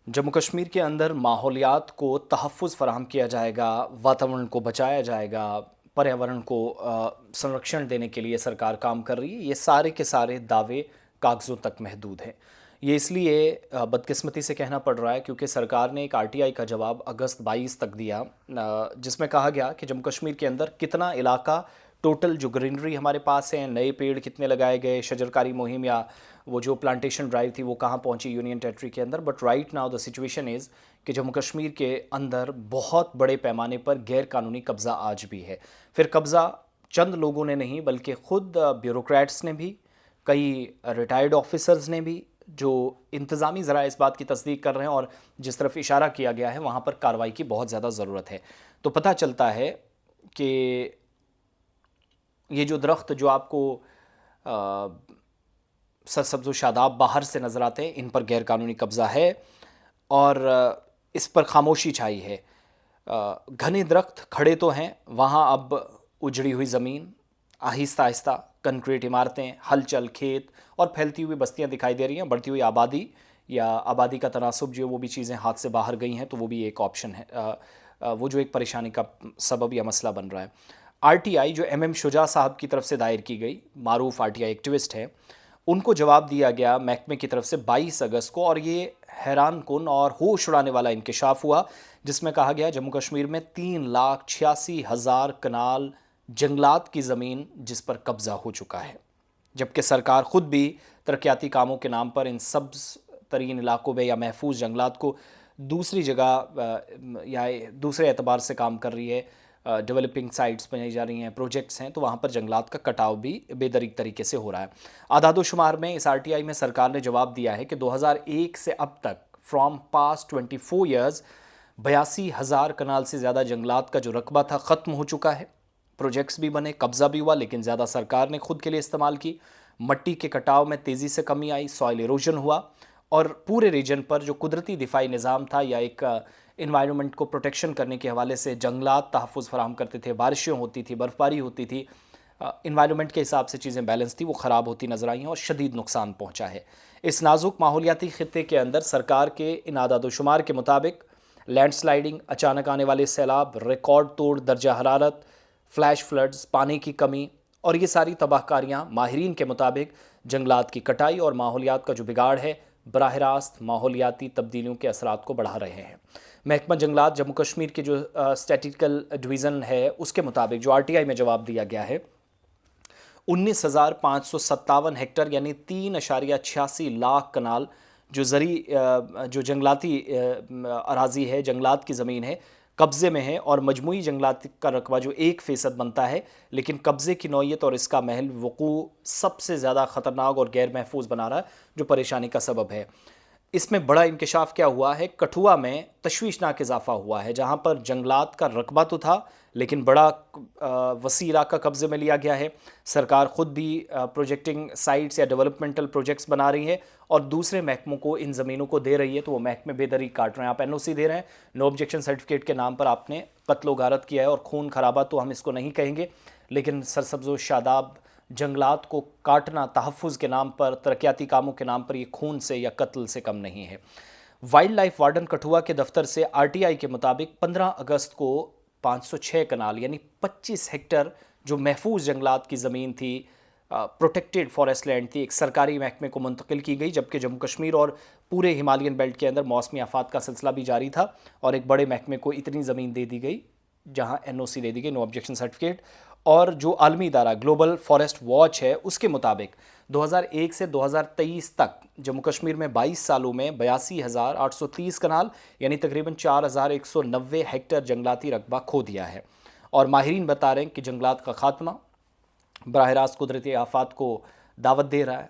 जम्मू कश्मीर के अंदर माहौलियात को तहफ़्फ़ुज़ फ़राहम किया जाएगा, वातावरण को बचाया जाएगा, पर्यावरण को संरक्षण देने के लिए सरकार काम कर रही है। ये सारे के सारे दावे कागज़ों तक महदूद हैं। ये इसलिए बदकिस्मती से कहना पड़ रहा है क्योंकि सरकार ने एक आरटीआई का जवाब अगस्त 22 तक दिया, जिसमें कहा गया कि जम्मू कश्मीर के अंदर कितना इलाका, टोटल जो ग्रीनरी हमारे पास है, नए पेड़ कितने लगाए गए, शजरकारी मुहिम या वो जो प्लांटेशन ड्राइव थी वो कहाँ पहुंची यूनियन टेरिटरी के अंदर। But right now the situation is कि जम्मू कश्मीर के अंदर बहुत बड़े पैमाने पर गैर कानूनी कब्ज़ा आज भी है। फिर कब्ज़ा चंद लोगों ने नहीं बल्कि ख़ुद ब्यूरोक्रेट्स ने भी, कई रिटायर्ड ऑफिसर्स ने भी, जो इंतज़ामी ज़रा इस बात की तस्दीक कर रहे हैं और जिस तरफ इशारा किया गया है वहाँ पर कार्रवाई की बहुत ज़्यादा ज़रूरत है। तो पता चलता है कि ये जो दरख्त जो आपको सरसब्ज़ व शादाब बाहर से नज़र आते हैं, इन पर गैर कानूनी कब्ज़ा है और इस पर खामोशी छाई है। घने दरख्त खड़े तो हैं, वहाँ अब उजड़ी हुई ज़मीन, आहिस्ता आहिस्ता कंक्रीट इमारतें, हलचल खेत और फैलती हुई बस्तियाँ दिखाई दे रही हैं। बढ़ती हुई आबादी या आबादी का तनासुब जो वो भी चीज़ें हाथ से बाहर गई हैं, तो वो भी एक ऑप्शन है, वो जो एक परेशानी का सबब या मसला बन रहा है। आरटीआई जो एमएम शुजा साहब की तरफ से दायर की गई, मारूफ आरटीआई एक्टिविस्ट हैं, उनको जवाब दिया गया महकमे की तरफ से 22 अगस्त को और ये हैरान कुन और होश उड़ाने वाला इंकशाफ हुआ, जिसमें कहा गया जम्मू कश्मीर में 3,86,000 कनाल जंगलात की ज़मीन जिस पर कब्ज़ा हो चुका है, जबकि सरकार ख़ुद भी तरक्याती कामों के नाम पर इन सब्ज़ तरीन इलाकों में या महफूज जंगलात को दूसरी जगह या दूसरे एतबार से काम कर रही है। डेवलपिंग साइट्स बनाई जा रही हैं, प्रोजेक्ट्स हैं, तो वहाँ पर जंगलात का कटाव भी बेदरीक तरीके से हो रहा है। आदादोशुमार में इस आरटीआई में सरकार ने जवाब दिया है कि 2001 से अब तक फ्रॉम पास्ट 24 ईयर्स 82,000 कनाल से ज़्यादा जंगलात का जो रकबा था ख़त्म हो चुका है। प्रोजेक्ट्स भी बने, कब्ज़ा भी हुआ, लेकिन ज़्यादा सरकार ने खुद के लिए इस्तेमाल की। मट्टी के कटाव में तेज़ी से कमी आई, सॉइल इरोजन हुआ और पूरे रीजन पर जो कुदरती दिफाई निज़ाम था या एक इन्वायरमेंट को प्रोटेक्शन करने के हवाले से जंगलात तहफ़्फ़ुज़ फराहम करते थे, बारिशें होती थी, बर्फ़बारी होती थी, इन्वायरमेंट के हिसाब से चीज़ें बैलेंस थी, वो ख़राब होती नज़र आई हैं और शदीद नुकसान पहुँचा है। इस नाजुक माहौलियाती ख़ित्ते के अंदर सरकार के इन आदादोशुमार के मुताबिक लैंडस्लाइडिंग, अचानक आने वाले सैलाब, रिकॉर्ड तोड़ दर्जा हरारत, फ्लैश फ्लड्स, पानी की कमी और ये सारी तबाहकारियाँ माहिरीन के मुताबिक जंगलात की कटाई और माहौलियात का जो बिगाड़ है बराह रास्त माहौलियाती तब्दीलियों के असरात को बढ़ा रहे हैं। महकमा जंगलात जम्मू कश्मीर के जो स्टैटिस्टिकल डिवीज़न है उसके मुताबिक जो आरटीआई में जवाब दिया गया है, 19,557 हेक्टर यानी 3.86 लाख कनाल जो जो जंगलाती अराजी है, जंगलात की ज़मीन है, कब्ज़े में है और मजमूई जंगलात का रकबा जो 1% बनता है, लेकिन कब्ज़े की नौइयत और इसका महल वक़ू सबसे ज़्यादा ख़तरनाक और गैर महफूज बना रहा है, जो परेशानी का सबब है। इसमें बड़ा इंकशाफ क्या हुआ है, कठुआ में तशवीशनाक इजाफा हुआ है, जहाँ पर जंगलात का रकबा तो था लेकिन बड़ा वसी इलाका कब्ज़े में लिया गया है। सरकार ख़ुद भी प्रोजेक्टिंग साइट्स या डेवलपमेंटल प्रोजेक्ट्स बना रही है और दूसरे महकमों को इन ज़मीनों को दे रही है, तो वो महकमे बेदरीक काट रहे हैं। आप एनओसी दे रहे हैं, नो ऑब्जेक्शन सर्टिफिकेट के नाम पर आपने कत्ल गारत किया है और खून खराबा तो हम इसको नहीं कहेंगे, लेकिन सरसब्ज़ व शादाब जंगलात को काटना तहफ़्फ़ुज़ के नाम पर, तरक्याती कामों के नाम पर, ये खून से या कत्ल से कम नहीं है। वाइल्ड लाइफ वार्डन कठुआ के दफ्तर से आरटीआई के मुताबिक 15 अगस्त को 506 कनाल यानी 25 हेक्टर जो महफूज जंगलात की ज़मीन थी, प्रोटेक्टेड फॉरेस्ट लैंड थी, एक सरकारी महकमे को मुंतकिल की गई, जबकि जम्मू कश्मीर और पूरे हिमालयन बेल्ट के अंदर मौसमी आफात का सिलसिला भी जारी था और एक बड़े महकमे को इतनी ज़मीन दे दी गई जहां एनओसी दे दी गई, नो ऑब्जेक्शन सर्टिफिकेट। और जो आलमी इदारा ग्लोबल फॉरेस्ट वॉच है उसके मुताबिक 2001 से 2023 तक जम्मू कश्मीर में 22 सालों में 82,830 कनाल यानी तकरीबन 4,190 हेक्टर जंगलाती रकबा खो दिया है। और माहिरीन बता रहे हैं कि जंगलात का खात्मा बराह रास्त कुदरती आफात को दावत दे रहा है,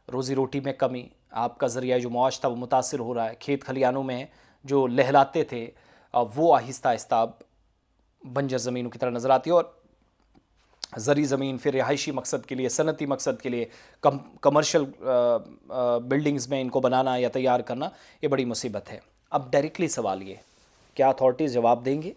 रोज़ी रोटी में कमी, आपका ज़रिया जो मुआश था वो मुतासिर हो रहा है, खेत खलियानों में जो लहलाते थे वो आहिस्ता आहिस्ता बंजर ज़मीनों की तरह नज़र आती है और ज़री ज़मीन फिर रिहायशी मकसद के लिए, सनती मकसद के लिए, कमर्शल बिल्डिंग्स में इनको बनाना या तैयार करना, ये बड़ी मुसीबत है। अब डायरेक्टली सवाल ये, क्या अथॉरिटीज़ जवाब देंगे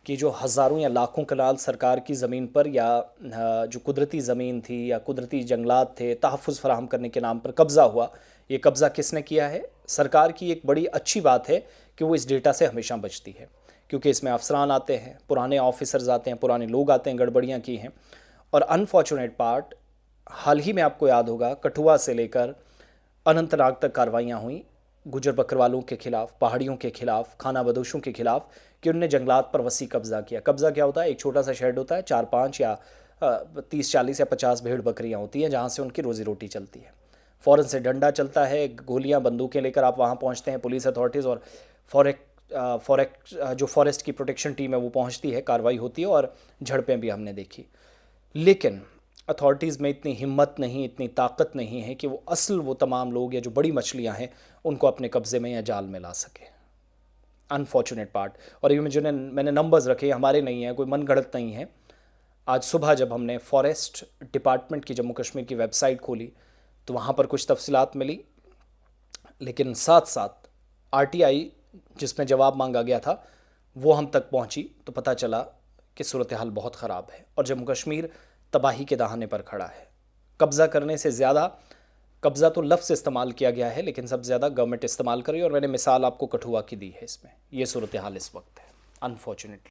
कि जो हज़ारों या लाखों कनाल सरकार की ज़मीन पर या जो कुदरती ज़मीन थी या कुदरती जंगलात थे, तहफ़्फ़ुज़ फराहम करने के नाम पर कब्ज़ा हुआ, ये कब्ज़ा किसने किया है? सरकार की एक बड़ी अच्छी बात है कि वो इस डेटा से हमेशा बचती है, क्योंकि इसमें अफसरान आते हैं, पुराने ऑफिसर्स आते हैं, पुराने लोग आते हैं, गड़बड़ियाँ की हैं। और अनफॉर्चुनेट पार्ट, हाल ही में आपको याद होगा कठुआ से लेकर अनंतनाग तक कार्रवाइयाँ हुई गुजर बकरवालों के खिलाफ, पहाड़ियों के खिलाफ, खाना बदोशों के खिलाफ, कि उनने जंगलात पर वसी कब्जा किया। कब्जा क्या होता है? एक छोटा सा शेड होता है, 4-5 या 30-40 या 50 भेड़ बकरियाँ होती हैं, जहाँ से उनकी रोजी रोटी चलती है। फ़ौरन से डंडा चलता है, गोलियां बंदूकें लेकर आप वहाँ पहुँचते हैं, पुलिस अथॉरिटीज़ और जो फॉरेस्ट की प्रोटेक्शन टीम है वो पहुँचती है, कार्रवाई होती है और झड़पें भी हमने देखी। लेकिन अथॉरिटीज़ में इतनी हिम्मत नहीं, इतनी ताकत नहीं है कि वो तमाम लोग या जो बड़ी मछलियाँ हैं उनको अपने कब्ज़े में या जाल में ला सके। Unfortunate part. और ये मैंने नंबर्स रखे, हमारे नहीं हैं, कोई मनगढ़ंत नहीं है। आज सुबह जब हमने फॉरेस्ट डिपार्टमेंट की जम्मू कश्मीर की वेबसाइट खोली तो वहाँ पर कुछ तफसीलात मिली, लेकिन साथ साथ आरटीआई जिसमें जवाब मांगा गया था वो हम तक पहुँची तो पता चला कि सूरत हाल बहुत ख़राब है और जम्मू कश्मीर तबाही के दहाने पर खड़ा है। कब्ज़ा करने से ज़्यादा, कब्ज़ा तो लफ्ज़ इस्तेमाल किया गया है लेकिन सबसे ज़्यादा गवर्नमेंट इस्तेमाल कर रही है, और मैंने मिसाल आपको कठुआ की दी है इसमें। ये सूरत हाल इस वक्त है, अनफॉर्चुनेटली।